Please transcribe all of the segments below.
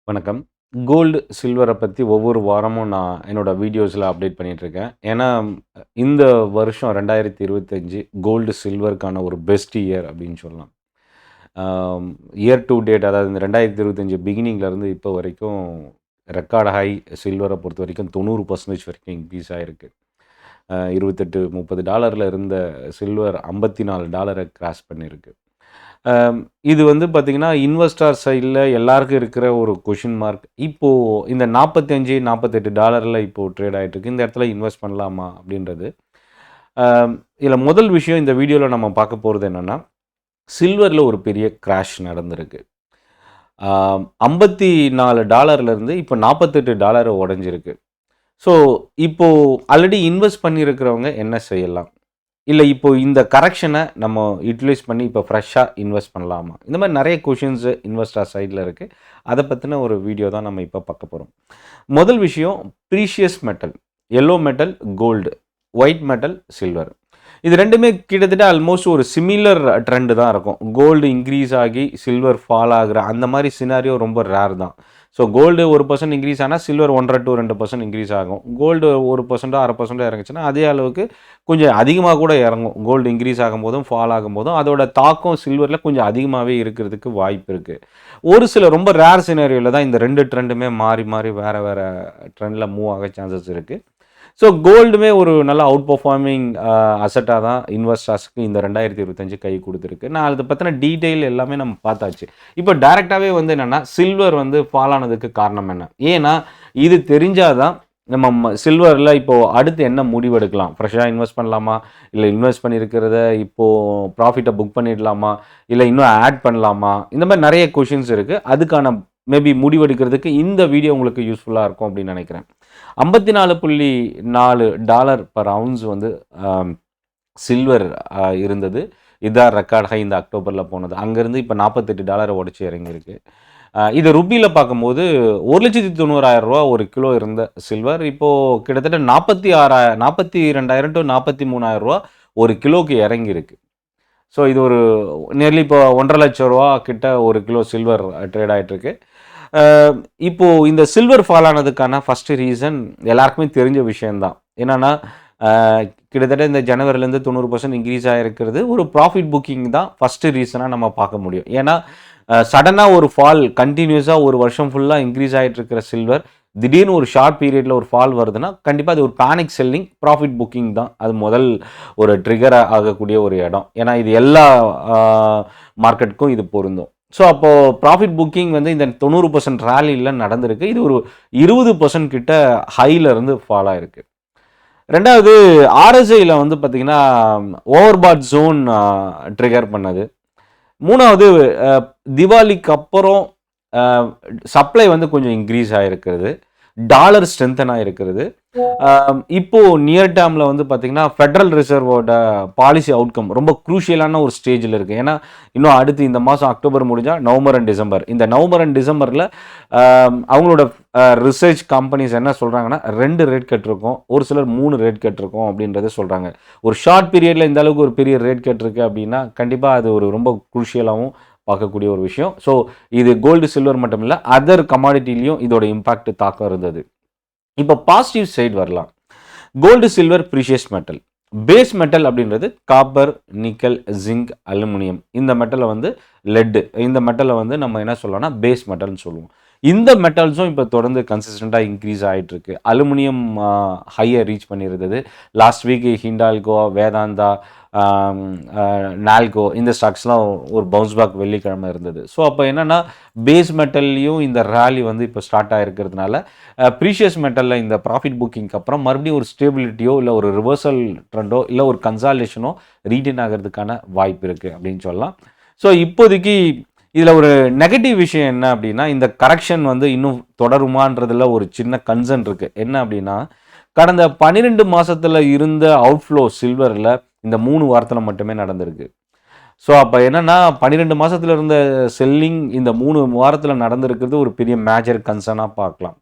வணக்கம். கோல்டு, சில்வர பத்தி ஒவ்வொரு வாரமும் நான் என்னோட வீடியோஸ்ல அப்டேட் பண்ணிட்டுருக்கேன். ஏன்னா, இந்த வருஷம் 2025 கோல்டு, சில்வருக்கான ஒரு பெஸ்ட் இயர் அப்டின்னு சொல்லலாம். இயர் டூ டேட் அதாவது இந்த 2025 பிகினிங்லேருந்து இப்போ வரைக்கும் ரெக்கார்ட் ஹை சில்வர பொறுத்தவரைக்கும் 90% வரைக்கும் இன்க்ரீஸ் ஆயிருக்கு. 28, $30 இருந்த சில்வர் $54 கிராஸ் பண்ணியிருக்கு. இது வந்து பார்த்தீங்கன்னா, இன்வெஸ்டார் சைட்ல எல்லாருக்கும் இருக்கிற ஒரு கொஸ்டின் மார்க். இப்போ இந்த 45, $48 இப்போ ட்ரேட் ஆயிட்டுருக்கு. இந்த இடத்துல இன்வெஸ்ட் பண்ணலாமா? அப்படின்றது. இதில முதல் விஷயம் இந்த வீடியோல நம்ம பார்க்க போறது என்னன்னா, சில்வர்ல ஒரு பெரிய கிராஷ் நடந்திருக்கு. $54 இப்போ $48 உடைஞ்சிருக்கு. ஸோ, இப்போ ஆல்ரெடி இன்வெஸ்ட் பண்ணியிருக்கிறவங்க என்ன செய்யலாம்? இல்ல இப்போ இந்த கரெக்ஷன நம்ம யுட்டிலைஸ் பண்ணி இப்போ ஃப்ரெஷ்ஷா இன்வெஸ்ட் பண்ணலாமா? இந்த மாரி நெறைய கொஷின்ஸ் இன்வெஸ்டர் சைட்ல இருக்கு. அத பத்தின ஒரு வீடியோ தான் நம்ம இப்ப பார்க்க போறோம். முதல் விஷயம் precious metal. Yellow metal, gold. White metal, silver. இது 2மே கிட்டத்தட்ட ஆல்மோஸ்ட் ஒரு சிமிலர் ட்ரெண்ட் தான் இருக்கும். கோல்டு இன்க்ரீஸ் ஆகி சில்வர் ஃபால் ஆகுற அந்த மாரி சினாரியோ ரொம்ப ரேர் தான். ஸோ கோல்டு 1% இன்க்ரீஸ் ஆனா, சில்வர் 1 to 2% இன்க்ரீஸ் ஆகும். கோல்டு 1% 1/2% இறங்குச்சுன்னா, அதே அளவுக்கு கொஞ்சம் அதிகமா கூட இறங்கும். கோல்டு இன்க்ரீஸ் ஆகும்போதும், ஃபால் ஆகும்போதும் அதோட தாக்கம் சில்வர்ல கொஞ்சம் அதிகமாவே இருக்கிறதுக்கு வாய்ப்பு இருக்கு. ஒரு சில ரொம்ப ரேர் சினாரியோல தான் இந்த 2 ட்ரெண்டுமே மாறி, மாறி வேற, வேற ட்ரெண்ட்ல மூவ் ஆக சான்சஸ் இருக்கு. ஸோ கோல்டுமே ஒரு நல்ல அவுட் பெர்ஃபார்மிங் அசெட்டா தான் இன்வெஸ்டர்ஸ்க்கு இந்த 2025 கை குடுத்துருக்கு. நான் அத பத்தின டீட்டெயில் எல்லாமே நம்ம பார்த்தாச்சு. இப்போ டைரக்ட்டாவே வந்து என்னன்னா, சில்வர் வந்து ஃபால் ஆனதுக்கு காரணம் என்ன? ஏன்னா, இது தெரிஞ்சா தான் நம்ம சில்வர்ல இப்போ அடுத்து என்ன முடிவு எடுக்கலாம்? ஃப்ரெஷ்ஷா இன்வெஸ்ட் பண்ணலாமா? இல்ல இன்வெஸ்ட் பண்ணியிருக்கிறத இப்போ ப்ராஃபிட்ட புக் பண்ணிடலாமா? இல்ல இன்னும் ஆட் பண்ணலாமா? இந்த மாரி நெறைய கொஷின்ஸ் இருக்கு. அதுக்கான மேபி முடிவெடுக்கிறதுக்கு இந்த வீடியோ உங்களுக்கு யூஸ்ஃபுல்லா இருக்கும் அப்படின்னு நெனைக்கிறேன். $54.4 பெர் அவுன்ஸ் வந்து சில்வர் இருந்தது. இதான் ரெக்கார்ட் ஹை இந்த அக்டோபர்ல போனது. அங்கேருந்து இப்போ $48 உடைச்சு இறங்கியிருக்கு. இத ருப்பியில பார்க்கும்போது ₹1,90,000 ஒரு கிலோ இருந்த சில்வர், இப்போ கிட்டத்தட்ட 42,000 to ₹43,000 ஒரு கிலோக்கு இறங்கியிருக்கு. ஸோ இது ஒரு நியர்லி இப்போ ₹1,50,000 கிட்ட ஒரு கிலோ சில்வர் ட்ரேட் ஆயிட்டிருக்கு. அ இப்போ இந்த சில்வர் ஃபால் ஆனதுக்கான ஃபர்ஸ்ட் ரீசன் எல்லாருக்குமே தெரிஞ்ச விஷயம் தான். என்னன்னா, அ கிட்டத்தட்ட இந்த ஜனவரிலேருந்து 90% இன்க்ரீஸ் ஆயிருக்கிறது ஒரு ப்ராஃபிட் புக்கிங் தான் ஃபர்ஸ்ட் ரீசனா நம்ம பார்க்க முடியும். ஏன்னா, சடனா ஒரு ஃபால் கன்டினியூஸா ஒரு வருஷம் ஃபுல்லா இன்க்ரீஸ் ஆயிட்டு இருக்கிற சில்வர், திடீர்னு ஒரு ஷார்ட் பீரியட்ல ஒரு ஃபால் வருதுன்னா, கண்டிப்பா அது ஒரு பேனிக் செல்லிங், ப்ராஃபிட் புக்கிங் தான். அது முதல் ஒரு ட்ரிகர் ஆகக்கூடிய ஒரு இடம். ஏன்னா, இது எல்லா அ மார்க்கெட்டுக்கும் இது பொருந்தும். ஸோ, அப்போ ப்ராஃபிட் புக்கிங் வந்து இந்த 90% ராலில நடந்திருக்கு. இது ஒரு 20% கிட்ட ஹைல இருந்து ஃபால் ஆயிருக்கு. 2வது RSIல வந்து பார்த்தீங்கன்னா, ஓவர்பாட் ஜோன் ட்ரிகர் பண்ணது. 3வது அ திவாலிக்கு அப்புறம் அ சப்ளை வந்து கொஞ்சம் இன்க்ரீஸ் ஆயிருக்கிறது. டாலர் ஸ்ட்ரெங்தன் ஆயிருக்கிறது. இப்போ நியர் டேர்ம்ல வந்து பார்த்தீங்கன்னா, ஃபெடரல் ரிசர்வோட பாலிசி அவுட்கம் ரொம்ப குரூஷியலான ஒரு ஸ்டேஜ்ல இருக்கு. ஏன்னா, இன்னும் அடுத்து இந்த மாசம் அக்டோபர் முடிஞ்சா நவம்பர் அண்ட் டிசம்பர். இந்த நவம்பர் அண்ட் டிசம்பர்ல அவங்களோட ரிசர்ச் கம்பெனிஸ் என்ன சொல்றாங்கன்னா, 2 ரேட் கட் இருக்கும். ஒரு சிலர் 3 ரேட் கட் இருக்கும் அப்படின்றத சொல்றாங்க. ஒரு ஷார்ட் பீரியட்ல இந்த அளவுக்கு ஒரு பெரிய ரேட் கட் இருக்கு அப்படின்னா, கண்டிப்பா அது ஒரு ரொம்ப குரூஷியலாவும் பார்க்கக்கூடிய ஒரு விஷயம். ஸோ, இது கோல்டு, சில்வர் மட்டும் இல்ல, அதர் கமாடிட்டிலயும் இதோட இம்பாக்ட் தாக்கம் இருந்தது. இப்போ பாசிட்டிவ் சைடு வரலாம். Gold, silver, precious metal. Base metal அப்படின்றது காப்பர், நிக்கல், ஜிங்க், அலுமினியம். இந்த மெட்டல வந்து லெட். இந்த மெட்டல வந்து நம்ம என்ன சொல்லலாம்னா பேஸ் மெட்டல்னு சொல்லுவோம். இந்த மெட்டல்ஸும் இப்போ தொடர்ந்து கன்சிஸ்டன்ட்டா இன்க்ரீஸ் ஆயிட்டு இருக்கு. அலுமினியம் ஹைய ரீச் பண்ணியிருந்தது. லாஸ்ட் வீக் ஹிண்டால்கோ, வேதாந்தா, ஆம், நால்கோ இந்த ஸ்டாக்ஸ்லாம் ஒரு பவுன்ஸ் பேக் வெள்ளிக்கிழமை இருந்தது. ஸோ அப்போ என்னன்னா, பேஸ் மெட்டல்லையும் இந்த ராலி வந்து இப்போ ஸ்டார்ட் ஆயிருக்கிறதுனால, ப்ரீஷியஸ் மெட்டல்ல இந்த ப்ராஃபிட் புக்கிங்க்கு அப்புறம் மறுபடியும் ஒரு ஸ்டேபிலிட்டியோ, இல்ல ஒரு ரிவர்சல் ட்ரெண்டோ, இல்ல ஒரு கன்சாலிடேஷனோ ரீடெயின் ஆகிறதுக்கான வாய்ப்பு இருக்கு அப்படின்னு சொல்லலாம். ஸோ இப்போதைக்கு இதுல ஒரு நெகட்டிவ் விஷயம் என்ன அப்படின்னா, இந்த கரெக்ஷன் வந்து இன்னும் தொடருமான்றதுல ஒரு சின்ன கன்சர்ன் இருக்கு. என்ன அப்படின்னா, கடந்த 12 மாசத்துல இருந்த அவுட்ஃப்ளோ சில்வர்ல இந்த 3 வாரத்துல மட்டுமே நடந்திருக்கு. ஸோ அப்ப என்னன்னா, 12 மாசத்துல இருந்த செல்லிங் இந்த 3 வாரத்துல நடந்திருக்கிறது ஒரு பெரிய மேஜர் கன்சர்னா பார்க்கலாம்.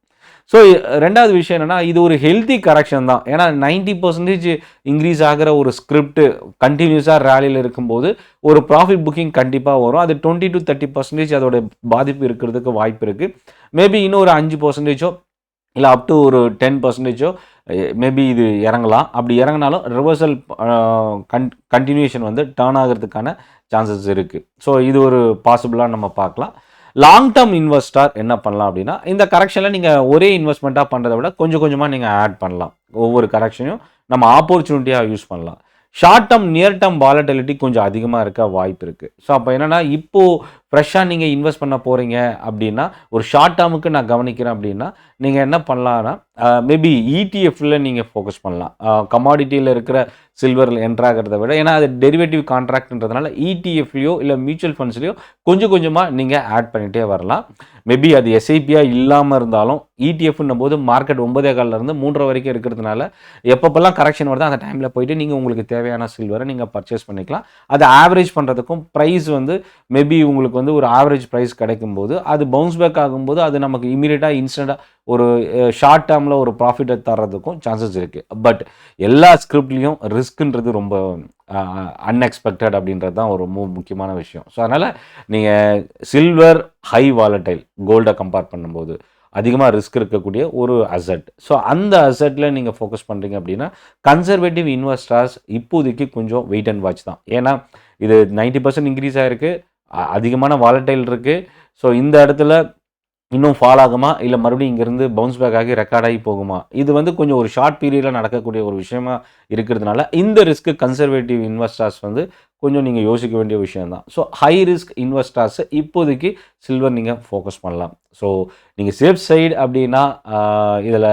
ஸோ 2வது விஷயம் என்னன்னா, இது ஒரு ஹெல்த்தி கரெக்ஷன் தான். ஏன்னா 90% இன்க்ரீஸ் ஆகுற ஒரு ஸ்கிரிப்ட் கன்டினியூஸா ரேலியில இருக்கும்போது, ஒரு ப்ராஃபிட் புக்கிங் கண்டிப்பா வரும். அது 20-30% அதோட பாதிப்பு இருக்கிறதுக்கு வாய்ப்பு இருக்கு. மேபி இன்னும் ஒரு 5%ஓ இல்ல அப் டூ ஒரு 10%ஓ மேபி இது இறங்கலாம். அப்படி இறங்குனாலும் ரிவர்சல் கன்டினியூஷன் வந்து டர்ன் ஆகுறதுக்கான சான்சஸ் இருக்கு. ஸோ இது ஒரு பாசிபிளா நம்ம பார்க்கலாம். லாங் டர்ம் இன்வெஸ்டர் என்ன பண்ணலாம் அப்படின்னா, இந்த கரெக்ஷன்ல நீங்க ஒரே இன்வெஸ்ட்மெண்ட்டா பண்றத விட கொஞ்சம் கொஞ்சமா நீங்க ஆட் பண்ணலாம். ஒவ்வொரு கரெக்ஷனையும் நம்ம ஆப்பர்ச்சுனிட்டியா யூஸ் பண்ணலாம். Short term, near term volatility கொஞ்சம் அதிகமா இருக்க வாய்ப்பு இருக்கு. ஸோ அப்ப என்னன்னா, இப்போ ஃப்ரெஷ்ஷா நீங்க இன்வெஸ்ட் பண்ண போறீங்க அப்படின்னா, ஒரு ஷார்ட் டர்முக்கு நான் கவனிக்கிறேன் அப்படின்னா, நீங்க என்ன பண்ணலாம்னா, மேபி இடிஎஃப்ல நீங்க ஃபோக்கஸ் பண்ணலாம். கமாடிட்டியில இருக்கிற சில்வர்ல என்டர் ஆகிறத விட, ஏன்னா அது டெரிவேட்டிவ் கான்ட்ராக்ட்ன்றதுனால இடிஎஃப்லயோ இல்ல மியூச்சுவல் ஃபண்ட்ஸ்லயோ கொஞ்சம் கொஞ்சமா நீங்க ஆட் பண்ணிட்டே வரலாம். மேபி அது எஸ்ஐபியா இல்லாம இருந்தாலும், இடிஎஃப்ன்னும் போது மார்க்கெட் 9:15 இருந்து 3:30 வரைக்கும் இருக்கிறதுனால, எப்பப்பலாம் கரெக்ஷன் வருதோ அந்த டைம்ல போயிட்டு நீங்க உங்களுக்கு தேவையான சில்வரை நீங்க பர்ச்சேஸ் பண்ணிக்கலாம். அது ஆவரேஜ் பண்றதுக்கும் பிரைஸ் வந்து மேபி உங்களுக்கு வந்து ஒரு ஆவரேஜ் பிரைஸ் கிடைக்கும்போது, அது பவுன்ஸ் பேக் ஆகும்போது, அது நமக்கு இமிடியேட்டா, இன்ஸ்டன்ட்டா ஒரு ஷார்ட் டேர்ம்ல ஒரு ப்ராஃபிட்ட தர்றதுக்கும் சான்சஸ் இருக்கு. பட் எல்லா ஸ்கிரிப்ட்லயும் ரிஸ்க்ன்றது ரொம்ப அன்எக்ஸ்பெக்டட் அப்படின்றது தான் ஒரு முக்கியமான விஷயம். ஸோ அதனால நீங்க சில்வர் ஹை வாலடைல் கோல்ட கம்பேர் பண்ணும்போது அதிகமா ரிஸ்க் இருக்கக்கூடிய ஒரு அசெட். ஸோ அந்த அசெட்ல நீங்க ஃபோக்கஸ் பண்றீங்க அப்படின்னா, கன்சர்வேட்டிவ் இன்வெஸ்டர்ஸ் இப்போதைக்கு கொஞ்சம் வெயிட் அண்ட் வாட்ச் தான். ஏன்னா இது 90% இன்க்ரீஸ் ஆயிருக்கு. அதிகமான வாலடைல் இருக்கு. ஸோ இந்த இடத்துல இன்னும் ஃபால் ஆகுமா? இல்ல மறுபடியும் இங்கேருந்து பவுன்ஸ் பேக் ஆகி ரெக்கார்ட் ஆகி போகுமா? இது வந்து கொஞ்சம் ஒரு ஷார்ட் பீரியட்ல நடக்கக்கூடிய ஒரு விஷயமா இருக்கிறதுனால, இந்த ரிஸ்க் கன்சர்வேட்டிவ் இன்வெஸ்டர்ஸ் வந்து கொஞ்சம் நீங்க யோசிக்க வேண்டிய விஷயம் தான். ஸோ ஹை ரிஸ்க் இன்வெஸ்டர்ஸ் இப்போதைக்கு சில்வர் நீங்க ஃபோக்கஸ் பண்ணலாம். ஸோ நீங்க சேஃப் சைடு அப்படின்னா, இதில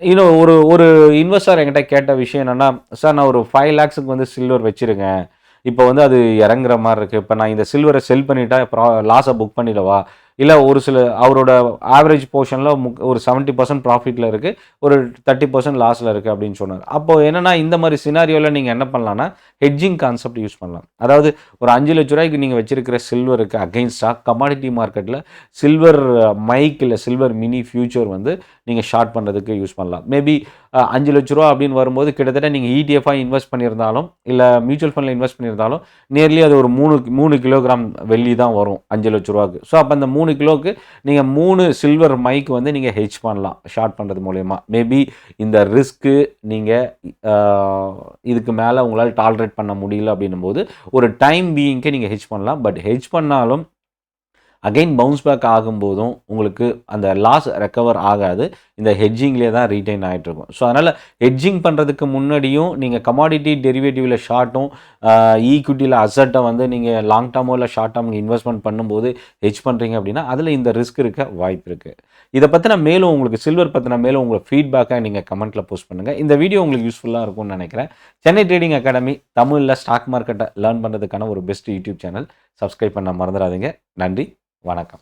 இன்னும் ஒரு ஒரு இன்வெஸ்டர் என்கிட்ட கேட்ட விஷயம் என்னன்னா, "சார் நான் ஒரு 5 லேக்ஸ்க்கு வந்து சில்வர் வச்சிருக்கேன். இப்போ வந்து அது இறங்குற மாரி இருக்கு. இப்ப நான் இந்த சில்வர செல் பண்ணிட்டா லாஸ புக் பண்ணிடவா? இல்ல ஒரு சில அவரோட ஆவரேஜ் போர்ஷன்ல ஒரு 70% ப்ராஃபிட்ல இருக்கு. ஒரு 30% லாஸ்ல இருக்கு அப்படின்னு சொன்னாரு. அப்போ என்னன்னா, இந்த மாரி சினாரியோல நீங்க என்ன பண்ணலாம்னா, ஹெட்ஜிங் கான்செப்ட் யூஸ் பண்ணலாம். அதாவது ஒரு ரூ. 5,00,000 நீங்க வச்சிருக்கிற சில்வருக்கு அகைன்ஸ்டா கமாடிட்டி மார்க்கெட்ல சில்வர் மைக் இல்ல சில்வர் மினி ஃபியூச்சர் வந்து நீங்க ஷார்ட் பண்றதுக்கு யூஸ் பண்ணலாம். மேபி ரூ. 5,00,000 அப்படின்னு வரும்போது கிட்டத்தட்ட நீங்க இடிஎஃப்ஆ இன்வெஸ்ட் பண்ணியிருந்தாலும், இல்ல மியூச்சுவல் ஃபண்ட்ல இன்வெஸ்ட் பண்ணியிருந்தாலும், நியர்லி அது ஒரு 3 கிலோகிராம் வெள்ளி தான் வரும் ரூ. 5,00,000க்கு. ஸோ அப்ப அந்த 3 கிலோக்கு நீங்க 3 சில்வர் மைக் வந்து நீங்க ஹெட்ஜ் பண்ணலாம். ஷார்ட் பண்றது மூலியமா. மேபி இந்த ரிஸ்க்கு நீங்க அ இதுக்கு மேல உங்களால டாலரேட் பண்ண முடியல அப்படின்னும்போது, ஒரு டைம் பீயிங்க்கு நீங்க ஹெட்ஜ் பண்ணலாம். பட் ஹெட்ஜ் பண்ணாலும் அகைன் பவுன்ஸ் பேக் ஆகும்போதும் உங்களுக்கு அந்த லாஸ் ரெக்கவர் ஆகாது. இந்த ஹெட்ஜிங்லேயே தான் ரீட்டைன் ஆயிட்டுருக்கும். ஸோ அதனால ஹெட்ஜிங் பண்ணுறதுக்கு முன்னாடியும் நீங்க கமாடிட்டி டெரிவேட்டிவ்ல ஷார்ட்டும், ஈக்விட்டியில் அசெட்டை வந்து நீங்க லாங் டேர்மோ இல்ல ஷார்ட் டேர்ம் இன்வெஸ்ட்மெண்ட் பண்ணும்போது ஹெட்ஜ் பண்றீங்க அப்படின்னா, அதில இந்த ரிஸ்க் இருக்க வாய்ப்பு இருக்கு. இத பத்தின மேலும் உங்களுக்கு சில்வர் பத்தின மேலும் உங்க ஃபீட்பேக்க நீங்க கமெண்ட்ல போஸ்ட் பண்ணுங்க. இந்த வீடியோ உங்களுக்கு யூஸ்ஃபுல்லா இருக்கும்னு நினைக்கிறேன். சென்னை ட்ரேடிங் அகாடமி தமிழ்ல ஸ்டாக் மார்க்கெட்ட லேர்ன் பண்றதுக்கான ஒரு பெஸ்ட் யூடியூப் சேனல். சப்ஸ்கிரைப் பண்ண மறந்துடாதீங்க. நன்றி. வணக்கம்.